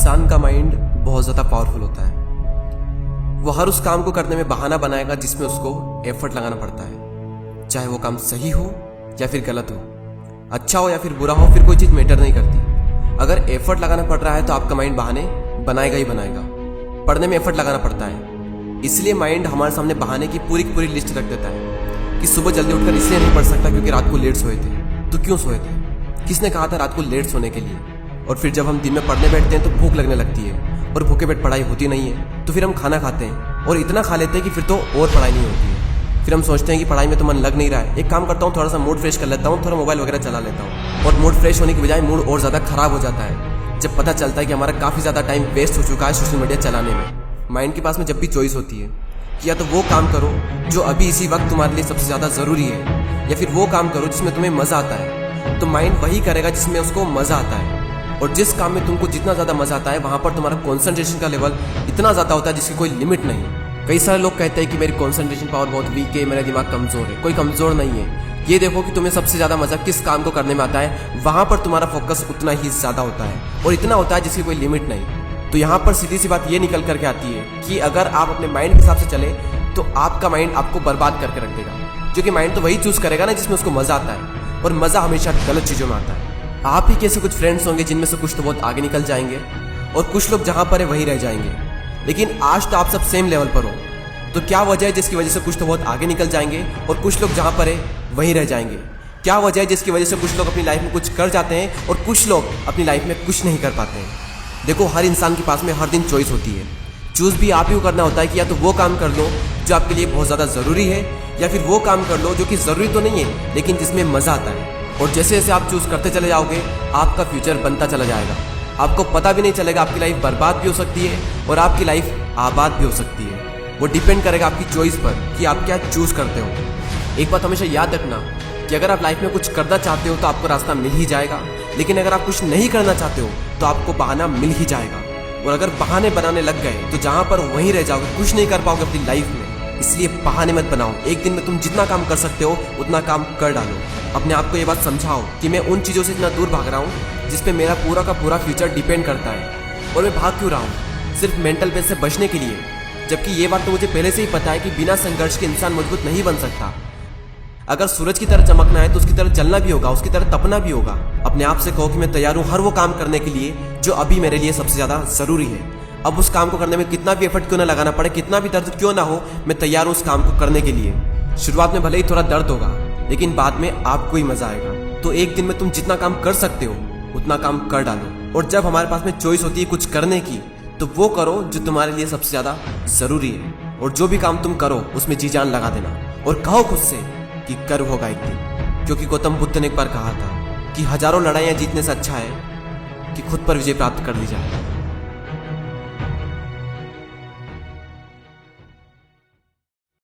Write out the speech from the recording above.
इंसान का माइंड बहुत ज़्यादा पावरफुल होता है। वो हर उस काम को करने में बहाना बनाएगा जिसमें उसको एफर्ट लगाना पड़ता है, चाहे वो काम सही हो या फिर गलत हो, अच्छा हो या फिर बुरा हो, फिर कोई चीज़ मैटर नहीं करती। अगर एफर्ट लगाना पड़ रहा है तो आपका माइंड बहाने बनाएगा ही बनाएगा। पढ़ने में एफर्ट लगाना पड़ता है, इसलिए माइंड हमारे सामने बहाने की पूरी लिस्ट रख देता है कि सुबह जल्दी उठकर इसलिए नहीं पढ़ सकता क्योंकि रात को लेट सोए थे। तो क्यों सोए थे? किसने कहा था रात को लेट सोने के लिए? और फिर जब हम दिन में पढ़ने बैठते हैं तो भूख लगने लगती है और भूखे पेट पढ़ाई होती नहीं है, तो फिर हम खाना खाते हैं और इतना खा लेते हैं कि फिर तो और पढ़ाई नहीं होती है। फिर हम सोचते हैं कि पढ़ाई में तो मन लग नहीं रहा है, एक काम करता हूँ, थोड़ा सा मूड फ्रेश कर लेता हूँ, थोड़ा मोबाइल वगैरह चला लेता हूँ। और मूड फ्रेश होने की बजाय मूड और ज़्यादा खराब हो जाता है जब पता चलता है कि हमारा काफ़ी ज़्यादा टाइम वेस्ट हो चुका है सोशल मीडिया चलाने में। माइंड के पास में जब भी चॉइस होती है कि या तो वो काम करो जो अभी इसी वक्त तुम्हारे लिए सबसे ज़्यादा ज़रूरी है, या फिर वो काम करो जिसमें तुम्हें मज़ा आता है, तो माइंड वही करेगा जिसमें उसको मज़ा आता है। और जिस काम में तुमको जितना ज़्यादा मज़ा आता है वहाँ पर तुम्हारा कॉन्सेंट्रेशन का लेवल इतना ज़्यादा होता है जिसकी कोई लिमिट नहीं। कई सारे लोग कहते हैं कि मेरी कॉन्सेंट्रेशन पावर बहुत वीक है, मेरा दिमाग कमज़ोर है। कोई कमज़ोर नहीं है। ये देखो कि तुम्हें सबसे ज़्यादा मज़ा किस काम को करने में आता है, वहाँ पर तुम्हारा फोकस उतना ही ज़्यादा होता है और इतना होता है जिसकी कोई लिमिट नहीं। तो यहाँ पर सीधी सी बात ये निकल करके आती है कि अगर आप अपने माइंड के हिसाब से चले तो आपका माइंड आपको बर्बाद करके रख देगा, क्योंकि माइंड तो वही चूज़ करेगा ना जिसमें उसको मज़ा आता है, और मज़ा हमेशा गलत चीज़ों में आता है। आप ही कैसे कुछ फ्रेंड्स होंगे जिनमें से कुछ तो बहुत आगे निकल जाएंगे और कुछ लोग जहाँ पर है वहीं रह जाएंगे। लेकिन आज तो आप सब सेम लेवल पर हो, तो क्या वजह है जिसकी वजह से कुछ तो बहुत आगे निकल जाएंगे और कुछ लोग जहाँ पर है वहीं रह जाएंगे? क्या वजह है जिसकी वजह से कुछ लोग अपनी लाइफ में कुछ कर जाते हैं और कुछ लोग अपनी लाइफ में कुछ नहीं कर पाते हैं? देखो, हर इंसान के पास में हर दिन चॉइस होती है। चूज़ भी आप ही को करना होता है कि या तो वो काम कर लो जो आपके लिए बहुत ज़्यादा ज़रूरी है, या फिर वो काम कर लो जो कि ज़रूरी तो नहीं है लेकिन जिसमें मज़ा आता है। और जैसे जैसे आप चूज़ करते चले जाओगे आपका फ्यूचर बनता चला जाएगा। आपको पता भी नहीं चलेगा, आपकी लाइफ बर्बाद भी हो सकती है और आपकी लाइफ आबाद भी हो सकती है। वो डिपेंड करेगा आपकी चॉइस पर कि आप क्या चूज़ करते हो। एक बात हमेशा याद रखना कि अगर आप लाइफ में कुछ करना चाहते हो तो आपको रास्ता मिल ही जाएगा, लेकिन अगर आप कुछ नहीं करना चाहते हो तो आपको बहाना मिल ही जाएगा। और अगर बहाने बनाने लग गए तो जहाँ पर वहीं रह जाओगे, कुछ नहीं कर पाओगे अपनी लाइफ में। इसलिए बहाने मत बनाओ। एक दिन में तुम जितना काम कर सकते हो उतना काम कर डालो। अपने आप को ये बात समझाओ कि मैं उन चीज़ों से इतना दूर भाग रहा हूँ जिस पे मेरा पूरा का पूरा फ्यूचर डिपेंड करता है, और मैं भाग क्यों रहा हूँ? सिर्फ मेंटल पेस से बचने के लिए। जबकि ये बात तो मुझे पहले से ही पता है कि बिना संघर्ष के इंसान मजबूत नहीं बन सकता। अगर सूरज की तरह चमकना है तो उसकी तरह जलना भी होगा, उसकी तरह तपना भी होगा। अपने आप से कहो कि मैं तैयार हूँ हर वो काम करने के लिए जो अभी मेरे लिए सबसे ज़्यादा ज़रूरी है। अब उस काम को करने में कितना भी एफर्ट क्यों ना लगाना पड़े, कितना भी दर्द क्यों ना हो, मैं तैयार हूँ उस काम को करने के लिए। शुरुआत में भले ही थोड़ा दर्द होगा लेकिन बाद में आपको ही मजा आएगा। तो एक दिन में तुम जितना काम कर सकते हो उतना काम कर डालो। और जब हमारे पास में चॉइस होती है कुछ करने की, तो वो करो जो तुम्हारे लिए सबसे ज़्यादा ज़रूरी है। और जो भी काम तुम करो उसमें जी जान लगा देना और कहो खुद से कि गर्व होगा एक दिन। क्योंकि गौतम बुद्ध ने एक बार कहा था कि हजारों लड़ाइयाँ जीतने से अच्छा है कि खुद पर विजय प्राप्त कर ली जाए।